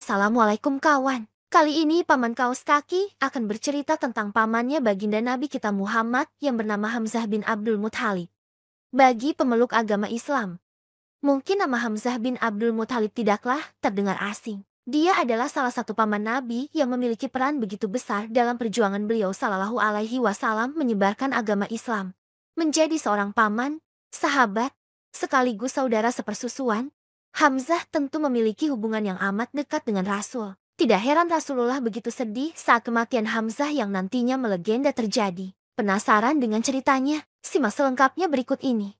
Assalamualaikum kawan. Kali ini paman kaos kaki akan bercerita tentang pamannya baginda Nabi kita Muhammad yang bernama Hamzah bin Abdul Muthalib. Bagi pemeluk agama Islam, mungkin nama Hamzah bin Abdul Muthalib tidaklah terdengar asing. Dia adalah salah satu paman Nabi yang memiliki peran begitu besar dalam perjuangan beliau Shallallahu Alaihi Wasallam menyebarkan agama Islam. Menjadi seorang paman, sahabat, sekaligus saudara sepersusuan, Hamzah tentu memiliki hubungan yang amat dekat dengan Rasul. Tidak heran Rasulullah begitu sedih saat kematian Hamzah yang nantinya melegenda terjadi. Penasaran dengan ceritanya? Simak selengkapnya berikut ini.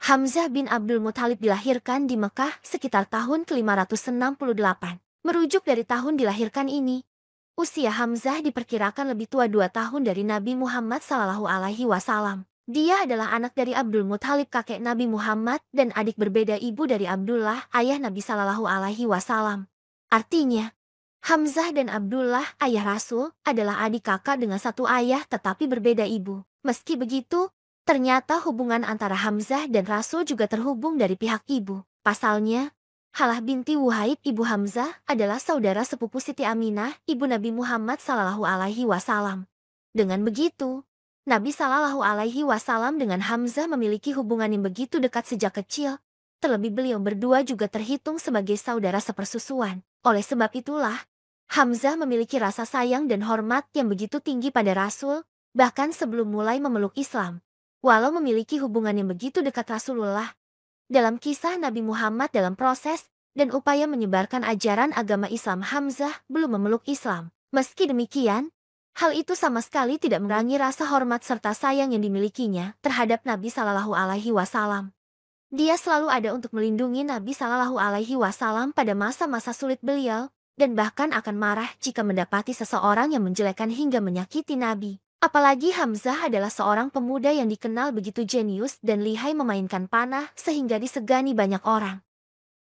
Hamzah bin Abdul Muthalib dilahirkan di Mekah sekitar tahun ke-568. Merujuk dari tahun dilahirkan ini, usia Hamzah diperkirakan lebih tua 2 tahun dari Nabi Muhammad SAW. Dia adalah anak dari Abdul Muthalib kakek Nabi Muhammad dan adik berbeda ibu dari Abdullah ayah Nabi SAW. Artinya, Hamzah dan Abdullah ayah Rasul adalah adik kakak dengan satu ayah tetapi berbeda ibu. Meski begitu, ternyata hubungan antara Hamzah dan Rasul juga terhubung dari pihak ibu. Pasalnya, Halah binti Wuhaib ibu Hamzah adalah saudara sepupu Siti Aminah ibu Nabi Muhammad SAW. Dengan begitu, Nabi Shallallahu Alaihi Wasallam dengan Hamzah memiliki hubungan yang begitu dekat sejak kecil. Terlebih beliau berdua juga terhitung sebagai saudara sepersusuan. Oleh sebab itulah, Hamzah memiliki rasa sayang dan hormat yang begitu tinggi pada Rasul, bahkan sebelum mulai memeluk Islam. Walau memiliki hubungan yang begitu dekat Rasulullah, dalam kisah Nabi Muhammad dalam proses dan upaya menyebarkan ajaran agama Islam Hamzah belum memeluk Islam. Meski demikian, hal itu sama sekali tidak mengurangi rasa hormat serta sayang yang dimilikinya terhadap Nabi Shallallahu Alaihi Wasallam. Dia selalu ada untuk melindungi Nabi Shallallahu Alaihi Wasallam pada masa-masa sulit beliau, dan bahkan akan marah jika mendapati seseorang yang menjelekkan hingga menyakiti Nabi. Apalagi Hamzah adalah seorang pemuda yang dikenal begitu jenius dan lihai memainkan panah sehingga disegani banyak orang.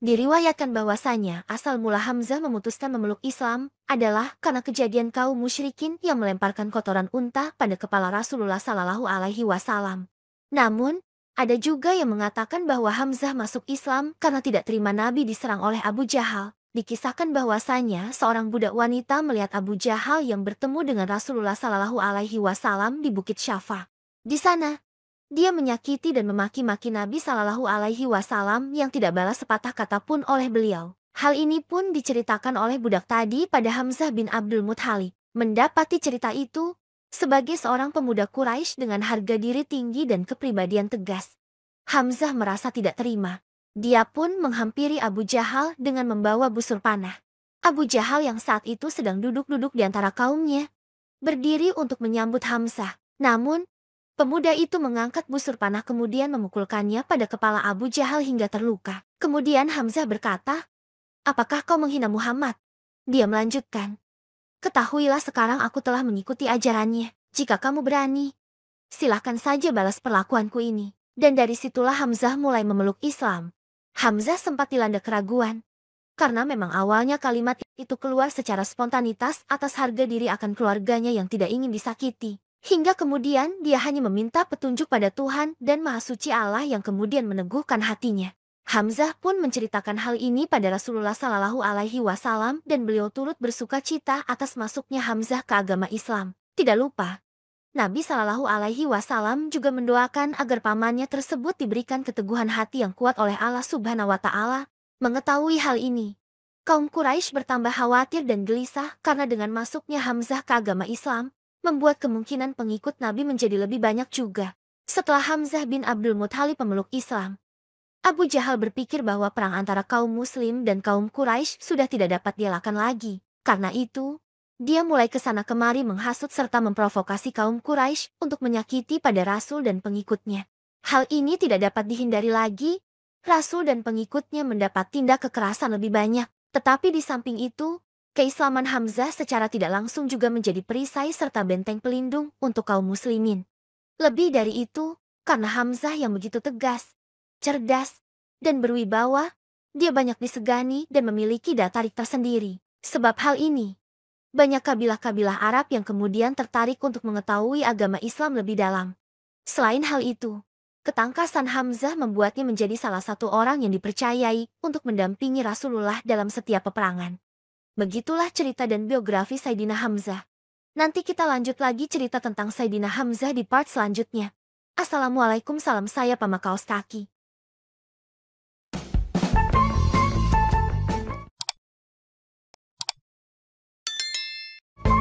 Diriwayatkan bahwasanya asal mula Hamzah memutuskan memeluk Islam adalah karena kejadian kaum musyrikin yang melemparkan kotoran unta pada kepala Rasulullah Sallallahu Alaihi Wasallam. Namun, ada juga yang mengatakan bahwa Hamzah masuk Islam karena tidak terima Nabi diserang oleh Abu Jahal. Dikisahkan bahwasanya seorang budak wanita melihat Abu Jahal yang bertemu dengan Rasulullah Sallallahu Alaihi Wasallam di Bukit Syafa. Di sana, dia menyakiti dan memaki-maki Nabi Shallallahu Alaihi Wasallam yang tidak balas sepatah kata pun oleh beliau. Hal ini pun diceritakan oleh budak tadi pada Hamzah bin Abdul Muthalib. Mendapati cerita itu, sebagai seorang pemuda Quraisy dengan harga diri tinggi dan kepribadian tegas, Hamzah merasa tidak terima. Dia pun menghampiri Abu Jahal dengan membawa busur panah. Abu Jahal yang saat itu sedang duduk-duduk di antara kaumnya, berdiri untuk menyambut Hamzah. Namun, pemuda itu mengangkat busur panah kemudian memukulkannya pada kepala Abu Jahal hingga terluka. Kemudian Hamzah berkata, "Apakah kau menghina Muhammad?" Dia melanjutkan, "Ketahuilah sekarang aku telah mengikuti ajarannya. Jika kamu berani, silahkan saja balas perlakuanku ini." Dan dari situlah Hamzah mulai memeluk Islam. Hamzah sempat dilanda keraguan, karena memang awalnya kalimat itu keluar secara spontanitas atas harga diri akan keluarganya yang tidak ingin disakiti. Hingga kemudian dia hanya meminta petunjuk pada Tuhan dan Maha Suci Allah yang kemudian meneguhkan hatinya. Hamzah pun menceritakan hal ini pada Rasulullah Sallallahu Alaihi Wasallam dan beliau turut bersuka cita atas masuknya Hamzah ke agama Islam. Tidak lupa, Nabi Sallallahu Alaihi Wasallam juga mendoakan agar pamannya tersebut diberikan keteguhan hati yang kuat oleh Allah Subhanahu Wa Taala. Mengetahui hal ini, kaum Quraisy bertambah khawatir dan gelisah karena dengan masuknya Hamzah ke agama Islam, membuat kemungkinan pengikut Nabi menjadi lebih banyak juga. Setelah Hamzah bin Abdul Muthalib memeluk Islam, Abu Jahal berpikir bahwa perang antara kaum Muslim dan kaum Quraisy sudah tidak dapat dielakkan lagi. Karena itu, dia mulai kesana kemari menghasut serta memprovokasi kaum Quraisy untuk menyakiti pada Rasul dan pengikutnya. Hal ini tidak dapat dihindari lagi. Rasul dan pengikutnya mendapat tindak kekerasan lebih banyak. Tetapi di samping itu, keislaman Hamzah secara tidak langsung juga menjadi perisai serta benteng pelindung untuk kaum muslimin. Lebih dari itu, karena Hamzah yang begitu tegas, cerdas, dan berwibawa, dia banyak disegani dan memiliki daya tarik tersendiri. Sebab hal ini, banyak kabilah-kabilah Arab yang kemudian tertarik untuk mengetahui agama Islam lebih dalam. Selain hal itu, ketangkasan Hamzah membuatnya menjadi salah satu orang yang dipercayai untuk mendampingi Rasulullah dalam setiap peperangan. Begitulah cerita dan biografi Saidina Hamzah. Nanti kita lanjut lagi cerita tentang Saidina Hamzah di part selanjutnya. Assalamualaikum, salam saya Pamakaos Kaki.